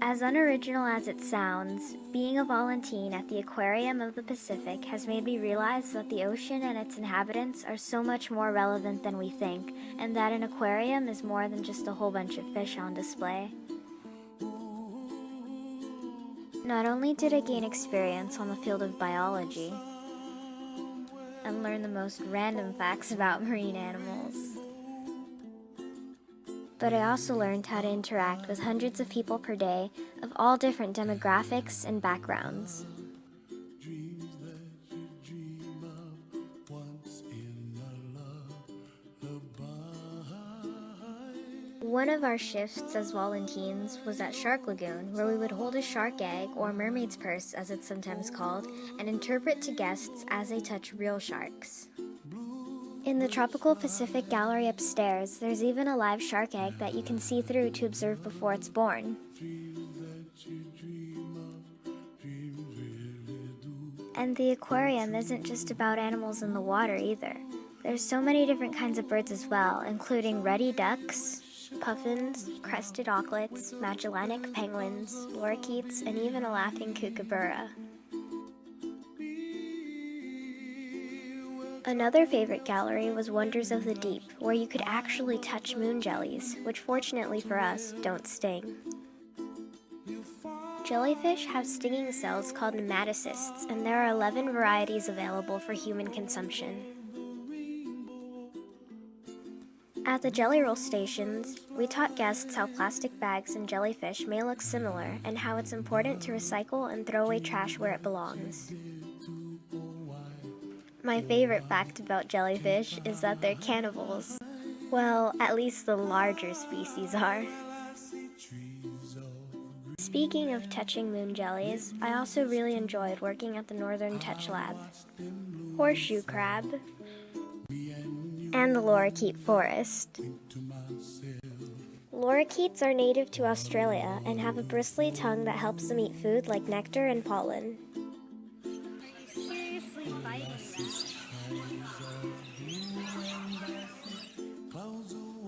As unoriginal as it sounds, being a VolunTEEN at the Aquarium of the Pacific has made me realize that the ocean and its inhabitants are so much more relevant than we think, and that an aquarium is more than just a whole bunch of fish on display. Not only did I gain experience on the field of biology and learn the most random facts about marine animals, but I also learned how to interact with hundreds of people per day of all different demographics and backgrounds. One of our shifts as VolunTEENs was at Shark Lagoon, where we would hold a shark egg, or mermaid's purse as it's sometimes called, and interpret to guests as they touch real sharks. In the tropical Pacific gallery upstairs, there's even a live shark egg that you can see through to observe before it's born. And the aquarium isn't just about animals in the water either. There's so many different kinds of birds as well, including ruddy ducks, puffins, crested auklets, Magellanic penguins, lorikeets, and even a laughing kookaburra. Another favorite gallery was Wonders of the Deep, where you could actually touch moon jellies, which fortunately for us, don't sting. Jellyfish have stinging cells called nematocysts, and there are 11 varieties available for human consumption. At the jelly roll stations, we taught guests how plastic bags and jellyfish may look similar and how it's important to recycle and throw away trash where it belongs. My favorite fact about jellyfish is that they're cannibals. Well, at least the larger species are. Speaking of touching moon jellies, I also really enjoyed working at the Northern Touch Lab, horseshoe crab, and the lorikeet forest. Lorikeets are native to Australia and have a bristly tongue that helps them eat food like nectar and pollen.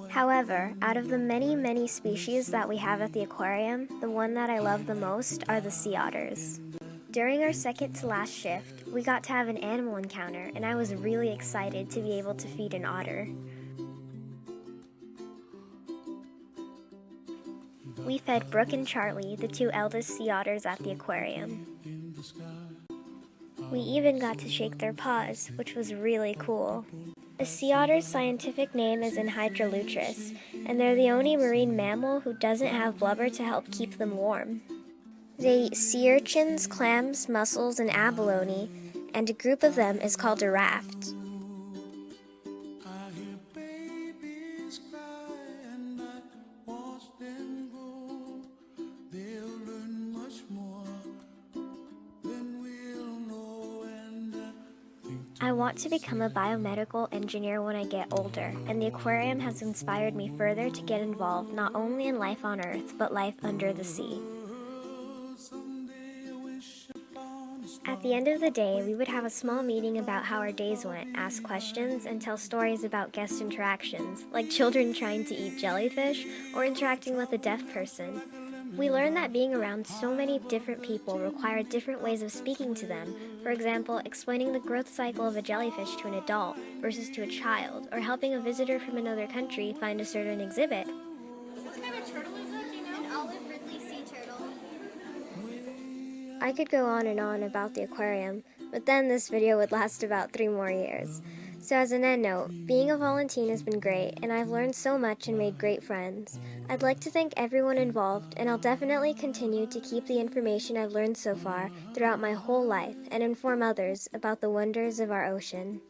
However, out of the many species that we have at the aquarium, the one that I love the most are the sea otters. During our second to last shift, we got to have an animal encounter, and I was really excited to be able to feed an otter. We fed Brooke and Charlie, the two eldest sea otters at the aquarium. We even got to shake their paws, which was really cool. A sea otter's scientific name is Anhydrolutris, and they're the only marine mammal who doesn't have blubber to help keep them warm. They eat sea urchins, clams, mussels, and abalone, and a group of them is called a raft. I want to become a biomedical engineer when I get older, and the aquarium has inspired me further to get involved not only in life on Earth, but life under the sea. At the end of the day, we would have a small meeting about how our days went, ask questions, and tell stories about guest interactions, like children trying to eat jellyfish or interacting with a deaf person. We learned that being around so many different people required different ways of speaking to them. For example, explaining the growth cycle of a jellyfish to an adult versus to a child, or helping a visitor from another country find a certain exhibit. What kind of turtle is that, do you know? An olive ridley sea turtle. I could go on and on about the aquarium, but then this video would last about 3 more years. So as an end note, being a VolunTEEN has been great, and I've learned so much and made great friends. I'd like to thank everyone involved, and I'll definitely continue to keep the information I've learned so far throughout my whole life and inform others about the wonders of our ocean.